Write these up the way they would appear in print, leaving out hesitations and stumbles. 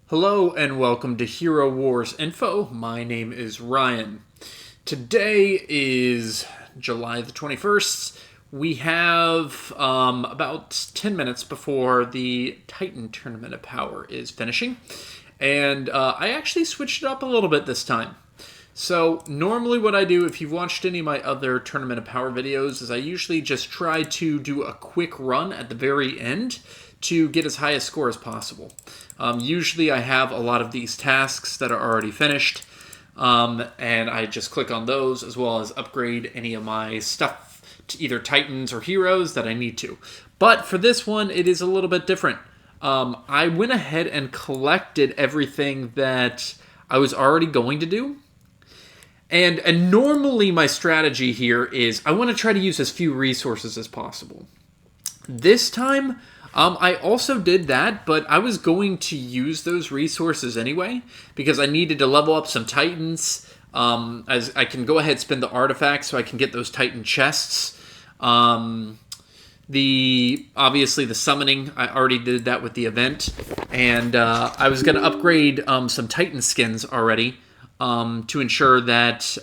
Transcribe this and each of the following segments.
Hello and welcome to Hero Wars Info. My name is Ryan. Today is July the 21st. We have about 10 minutes before the Titan Tournament of Power is finishing. And I actually switched it up a little bit this time. So normally what I do, if you've watched any of my other Tournament of Power videos, is I usually just try to do a quick run at the very end to get as high a score as possible. Usually I have a lot of these tasks that are already finished, and I just click on those as well as upgrade any of my stuff to either Titans or Heroes that I need to. But for this one, it is a little bit different. I went ahead and collected everything that I was already going to do. And normally my strategy here is I want to try to use as few resources as possible. This time, I also did that, but I was going to use those resources anyway because I needed to level up some Titans. As I can go ahead and spend the artifacts so I can get those Titan chests. Obviously the summoning, I already did that with the event, and I was going to upgrade some Titan skins already to ensure that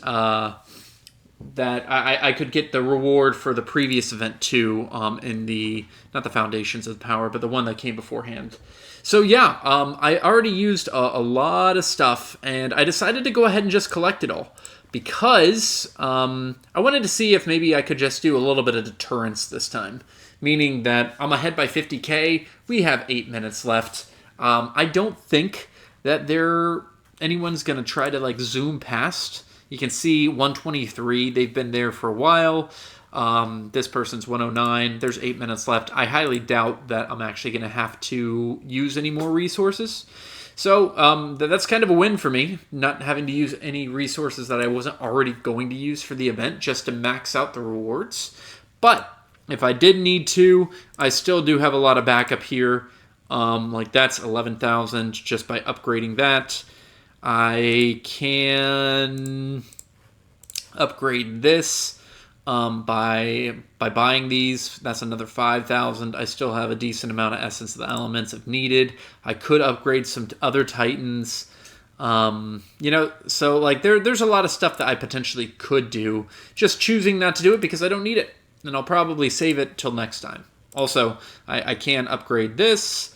I could get the reward for the previous event too, in the, not the Foundations of Power, but the one that came beforehand. So yeah, I already used a lot of stuff, and I decided to go ahead and just collect it all. Because I wanted to see if maybe I could just do a little bit of deterrence this time. Meaning that I'm ahead by 50k, we have 8 minutes left. I don't think that anyone's going to try to like zoom past. You can see 123, they've been there for a while. This person's 109, there's 8 minutes left. I highly doubt that I'm actually going to have to use any more resources. So that's kind of a win for me, not having to use any resources that I wasn't already going to use for the event, just to max out the rewards. But if I did need to, I still do have a lot of backup here. Like that's 11,000 just by upgrading that. I can upgrade this by buying these. That's another 5,000. I still have a decent amount of Essence of the Elements if needed. I could upgrade some other Titans. So like there's a lot of stuff that I potentially could do. Just choosing not to do it because I don't need it. And I'll probably save it till next time. Also, I can upgrade this.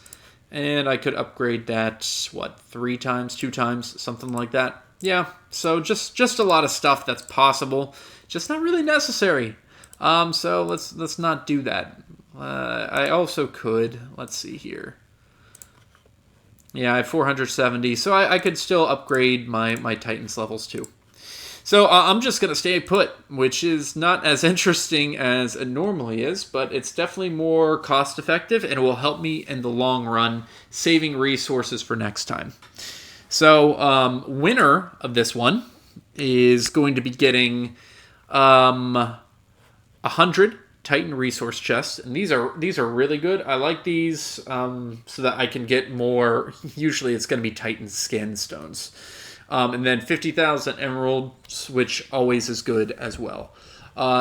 And I could upgrade that, 3 times, 2 times, something like that. Yeah, so just a lot of stuff that's possible, just not really necessary. So let's not do that. I also could, let's see here. Yeah, I have 470, so I could still upgrade my Titans levels too. So I'm just going to stay put, which is not as interesting as it normally is, but it's definitely more cost effective and it will help me in the long run, saving resources for next time. So winner of this one is going to be getting 100 Titan resource chests, and these are really good. I like these so that I can get more. Usually it's going to be Titan skin stones. And then 50,000 emeralds, which always is good as well.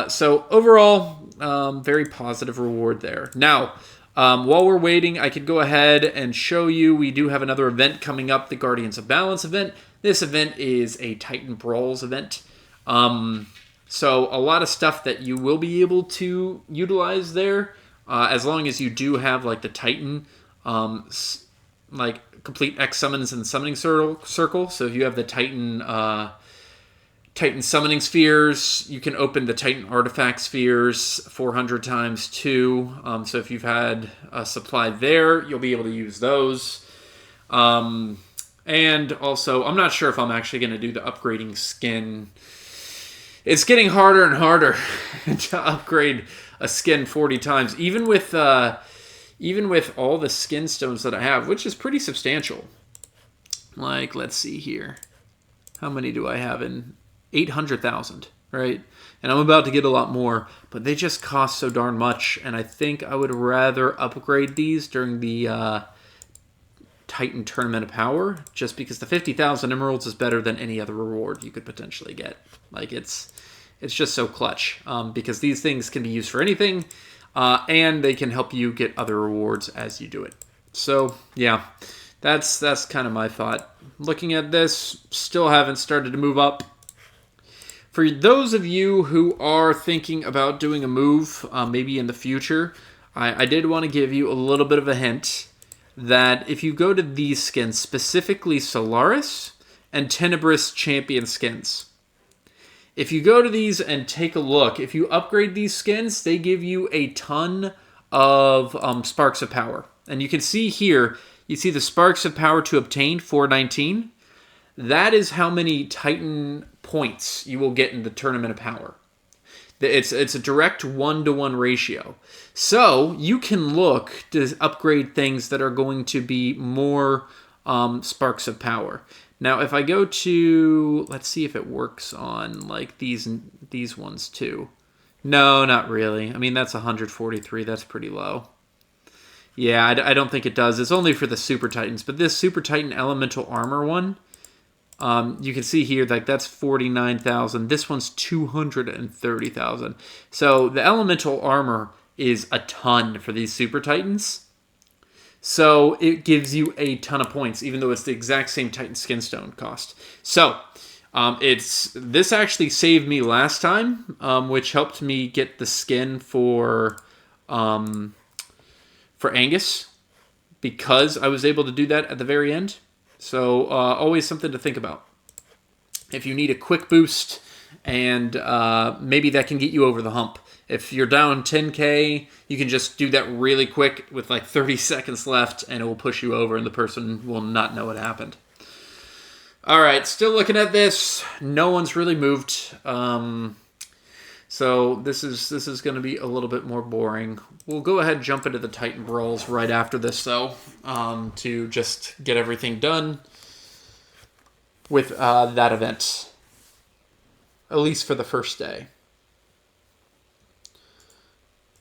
So overall, very positive reward there. Now, while we're waiting, I could go ahead and show you, we do have another event coming up, the Guardians of Balance event. This event is a Titan Brawls event. So a lot of stuff that you will be able to utilize there, as long as you do have like the Titan, like complete X summons in the summoning circle. So if you have the Titan summoning spheres, you can open the Titan artifact spheres 400 times too. So if you've had a supply there, you'll be able to use those. And also, I'm not sure if I'm actually going to do the upgrading skin. It's getting harder and harder to upgrade a skin 40 times, even with all the skin stones that I have, which is pretty substantial. Like, let's see here. How many do I have in? 800,000, right? And I'm about to get a lot more, but they just cost so darn much, and I think I would rather upgrade these during the Titan Tournament of Power, just because the 50,000 emeralds is better than any other reward you could potentially get. Like, it's just so clutch, because these things can be used for anything, and they can help you get other rewards as you do it. So, yeah, That's kind of my thought. Looking at this, still haven't started to move up. For those of you who are thinking about doing a move, maybe in the future, I did want to give you a little bit of a hint that if you go to these skins, specifically Solaris and Tenebris Champion skins, if you go to these and take a look, if you upgrade these skins, they give you a ton of Sparks of Power. And you can see here, you see the Sparks of Power to obtain, 419. That is how many Titan points you will get in the Tournament of Power. It's a direct 1-to-1 ratio. So you can look to upgrade things that are going to be more Sparks of Power. Now, if I go to, let's see if it works on like these ones too. No, not really. I mean, that's 143. That's pretty low. Yeah, I don't think it does. It's only for the Super Titans. But this Super Titan Elemental Armor one, you can see here that that's 49,000. This one's 230,000. So the Elemental Armor is a ton for these Super Titans. So it gives you a ton of points, even though it's the exact same Titan Skinstone cost. So this actually saved me last time, which helped me get the skin for Angus, because I was able to do that at the very end. So always something to think about. If you need a quick boost, and maybe that can get you over the hump. If you're down 10k, you can just do that really quick with like 30 seconds left, and it will push you over, and the person will not know what happened. All right, still looking at this. No one's really moved. So this is going to be a little bit more boring. We'll go ahead and jump into the Titan Brawls right after this, though, to just get everything done with that event, at least for the first day.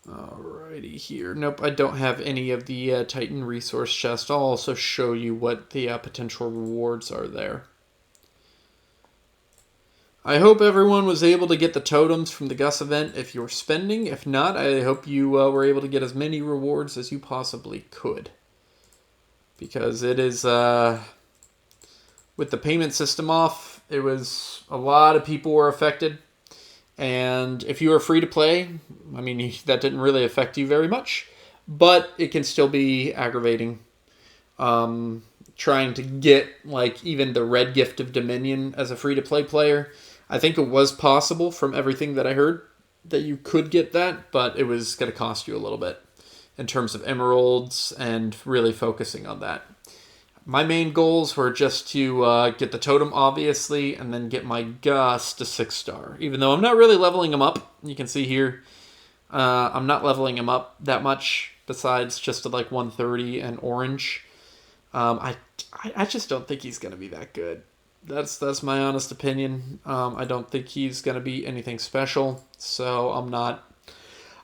Alrighty here. Nope, I don't have any of the Titan resource chest. I'll also show you what the potential rewards are there. I hope everyone was able to get the totems from the Gus event if you're spending. If not, I hope you were able to get as many rewards as you possibly could. Because it is, with the payment system off, it was, a lot of people were affected. And if you are free to play, I mean, that didn't really affect you very much. But it can still be aggravating. Trying to get, like, even the Red Gift of Dominion as a free-to-play player. I think it was possible from everything that I heard that you could get that, but it was going to cost you a little bit in terms of emeralds and really focusing on that. My main goals were just to get the totem, obviously, and then get my Gus to 6-star. Even though I'm not really leveling him up. You can see here, I'm not leveling him up that much, besides just to like 130 and orange. I just don't think he's going to be that good. That's my honest opinion. I don't think he's going to be anything special, so I'm not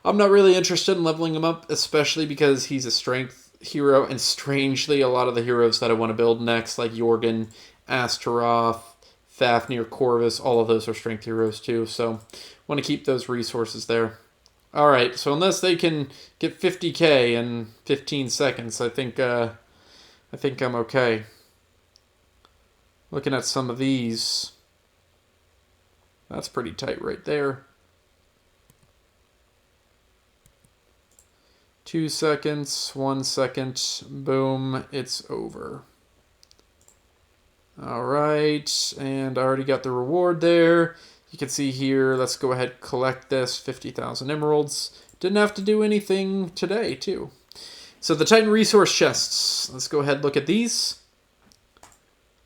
really interested in leveling him up, especially because he's a strength hero, and strangely, a lot of the heroes that I want to build next, like Jorgen, Astaroth, Fafnir, Corvus, all of those are strength heroes too, so want to keep those resources there. Alright, so unless they can get 50k in 15 seconds, I think I'm okay. Looking at some of these, that's pretty tight right there. 2 seconds, 1 second, boom, it's over. All right, and I already got the reward there. You can see here, let's go ahead and collect this, 50,000 emeralds. Didn't have to do anything today, too. So the Titan resource chests, let's go ahead and look at these.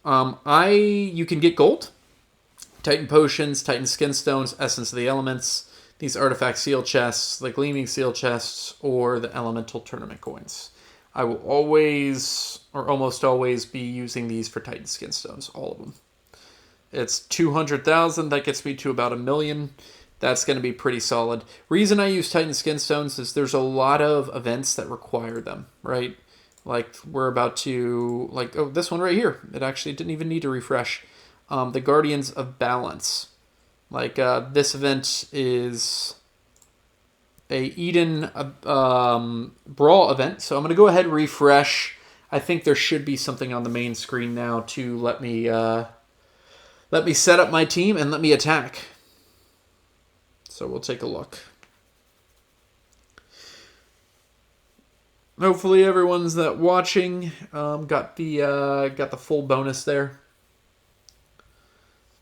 You can get gold, Titan potions, Titan skin stones, essence of the elements, these artifact seal chests, the gleaming seal chests, or the elemental tournament coins. I will always, or almost always, be using these for Titan skin stones, all of them. It's 200,000, that gets me to about 1 million. That's going to be pretty solid. Reason I use Titan skin stones is there's a lot of events that require them, right? Like, we're about to, like, oh, this one right here. It actually didn't even need to refresh. The Guardians of Balance. Like, this event is a Eden Brawl event. So I'm going to go ahead and refresh. I think there should be something on the main screen now to let me set up my team and let me attack. So we'll take a look. Hopefully everyone's that watching got the full bonus there.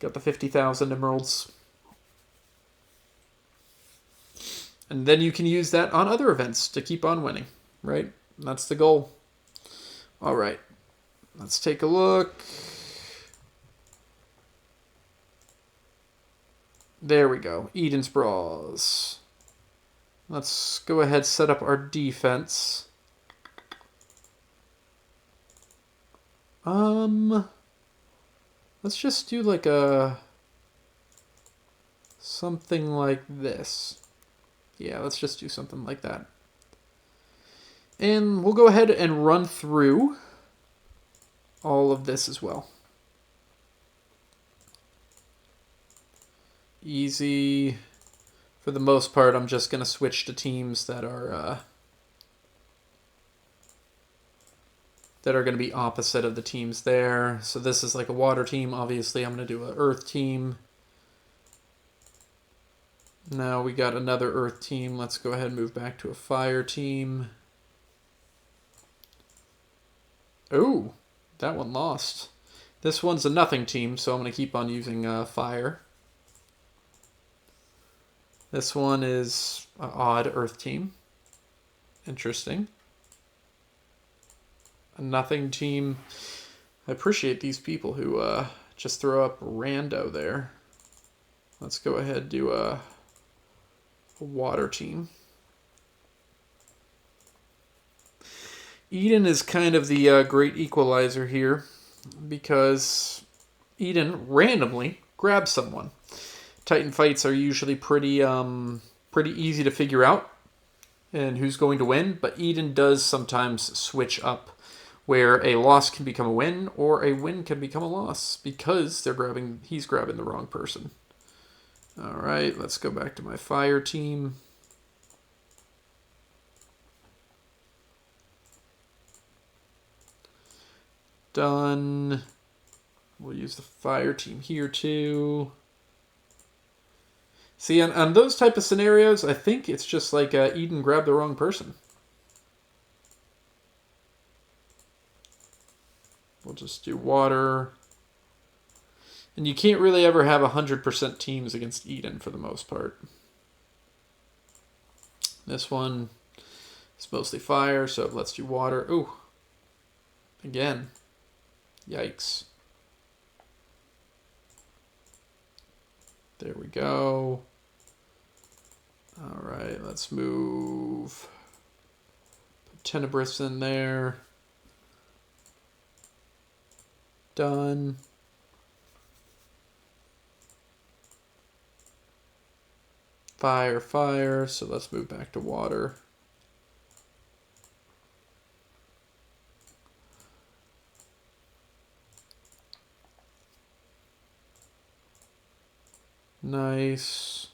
Got the 50,000 emeralds. And then you can use that on other events to keep on winning, right? That's the goal. All right. Let's take a look. There we go. Eden's Brawls. Let's go ahead, set up our defense. Let's just do like something like this. Yeah, let's just do something like that. And we'll go ahead and run through all of this as well. Easy. For the most part, I'm just going to switch to teams that are going to be opposite of the teams there. So this is like a water team. Obviously, I'm going to do an earth team. Now we got another earth team. Let's go ahead and move back to a fire team. Oh, that one lost. This one's a nothing team, so I'm going to keep on using fire. This one is an odd earth team. Interesting. A nothing team. I appreciate these people who just throw up rando there. Let's go ahead and do a water team. Eden is kind of the great equalizer here because Eden randomly grabs someone. Titan fights are usually pretty easy to figure out and who's going to win, but Eden does sometimes switch up where a loss can become a win or a win can become a loss because he's grabbing the wrong person. All right, let's go back to my fire team. Done. We'll use the fire team here too. See, on those type of scenarios, I think it's just like Eden grabbed the wrong person. We'll just do water. And you can't really ever have 100% teams against Eden for the most part. This one is mostly fire, so let's do water. Ooh. Again. Yikes. There we go. All right, let's move. Put Tenebrous in there. Done. Fire, fire. So let's move back to water. Nice.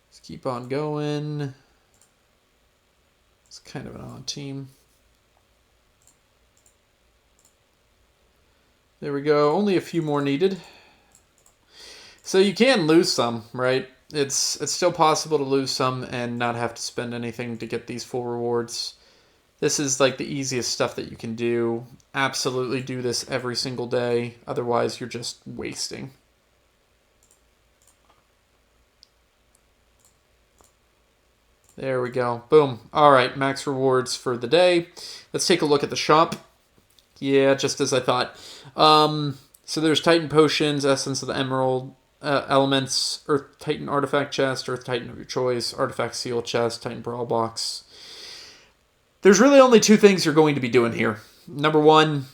Let's keep on going. It's kind of an odd team. There we go. Only a few more needed. So you can lose some, right? It's still possible to lose some and not have to spend anything to get these full rewards. This is like the easiest stuff that you can do. Absolutely do this every single day. Otherwise, you're just wasting. There we go. Boom. All right, max rewards for the day. Let's take a look at the shop. Yeah, just as I thought. So there's Titan Potions, Essence of the Emerald, Elements, Earth Titan Artifact Chest, Earth Titan of your choice, Artifact Seal Chest, Titan Brawl Box. There's really only two things you're going to be doing here. Number one,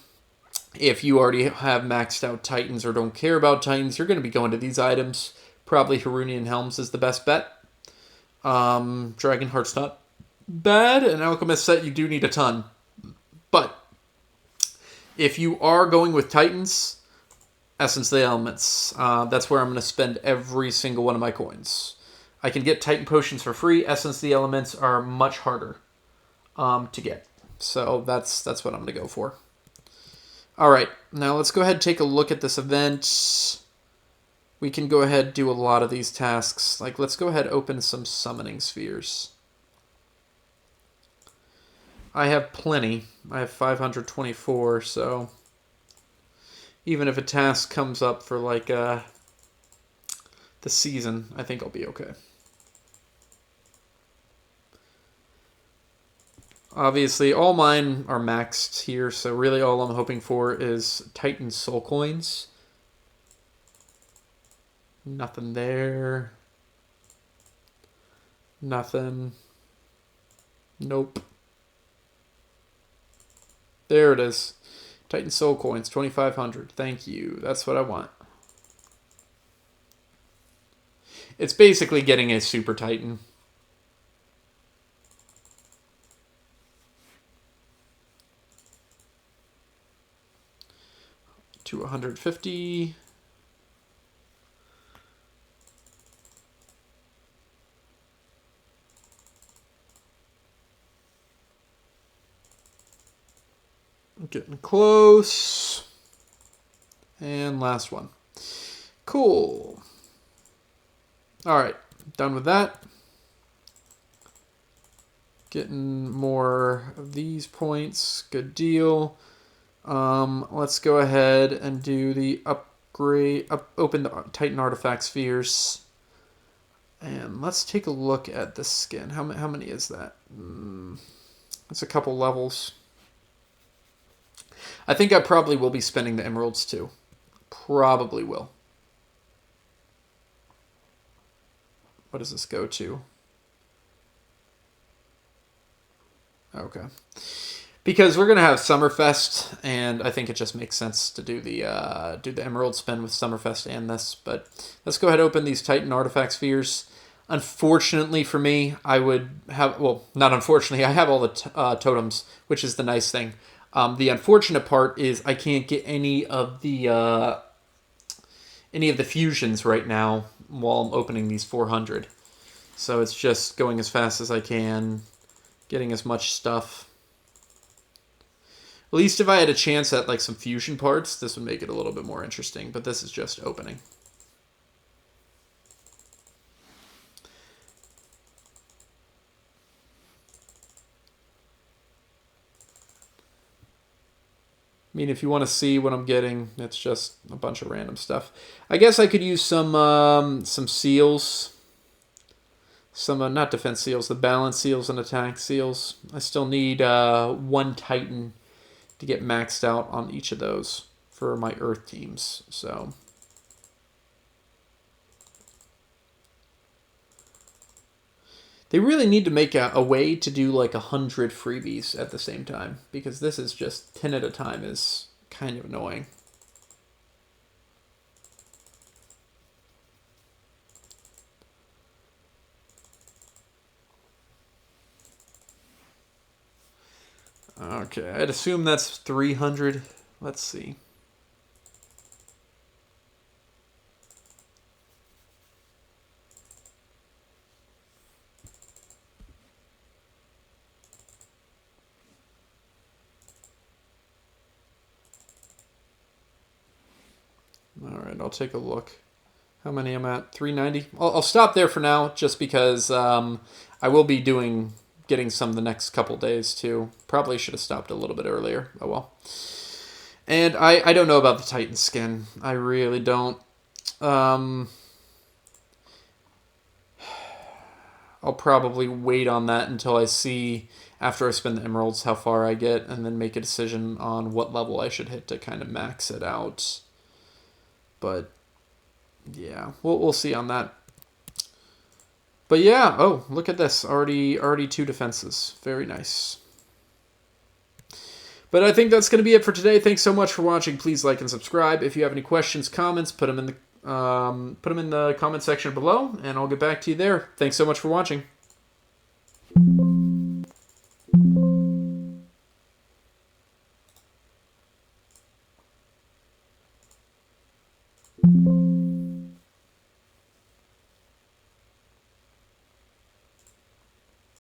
if you already have maxed out Titans or don't care about Titans, you're going to be going to these items. Probably Harunian Helms is the best bet. Dragonheart's not bad. An Alchemist set, you do need a ton. But if you are going with Titans, Essence of the Elements, that's where I'm going to spend every single one of my coins. I can get Titan Potions for free. Essence of the Elements are much harder to get. So that's what I'm going to go for. All right, now let's go ahead and take a look at this event. We can go ahead and do a lot of these tasks. Like, let's go ahead and open some summoning spheres. I have plenty. I have 524, so even if a task comes up for, like, the season, I think I'll be okay. Obviously, all mine are maxed here, so really all I'm hoping for is Titan Soul Coins. Nothing there. Nothing. Nope. There it is. Titan Soul Coins, 2,500. Thank you. That's what I want. It's basically getting a Super Titan. To 150. Getting close. And last one. Cool. All right, done with that. Getting more of these points. Good deal. Let's go ahead and do the upgrade. Open the Titan Artifact Spheres. And let's take a look at the skin. How many is that? It's a couple levels. I think I probably will be spending the emeralds too. Probably will. What does this go to? Okay. Because we're gonna have Summerfest, and I think it just makes sense to do the emerald spin with Summerfest and this. But let's go ahead and open these Titan Artifact Spheres. Unfortunately for me, I would have, well, not unfortunately, I have all the totems, which is the nice thing. The unfortunate part is I can't get any of the fusions right now while I'm opening these 400. So it's just going as fast as I can, getting as much stuff. At least if I had a chance at like some fusion parts, this would make it a little bit more interesting. But this is just opening. I mean, if you want to see what I'm getting, it's just a bunch of random stuff. I guess I could use some seals. Some, not defense seals, the balance seals and attack seals. I still need one Titan to get maxed out on each of those for my Earth teams. So they really need to make a way to do like 100 freebies at the same time, because this is just 10 at a time is kind of annoying. Okay, I'd assume that's 300. Let's see. All right, I'll take a look. How many I'm at? 390. I'll stop there for now, just because I will be getting some the next couple days too. Probably should have stopped a little bit earlier. Oh well. And I don't know about the Titan skin. I really don't. I'll probably wait on that until I see, after I spend the emeralds, how far I get, and then make a decision on what level I should hit to kind of max it out. But yeah, we'll see on that. But yeah, oh, look at this. Already 2 defenses. Very nice. But I think that's going to be it for today. Thanks so much for watching. Please like and subscribe. If you have any questions, comments, put them in the comment section below, and I'll get back to you there. Thanks so much for watching.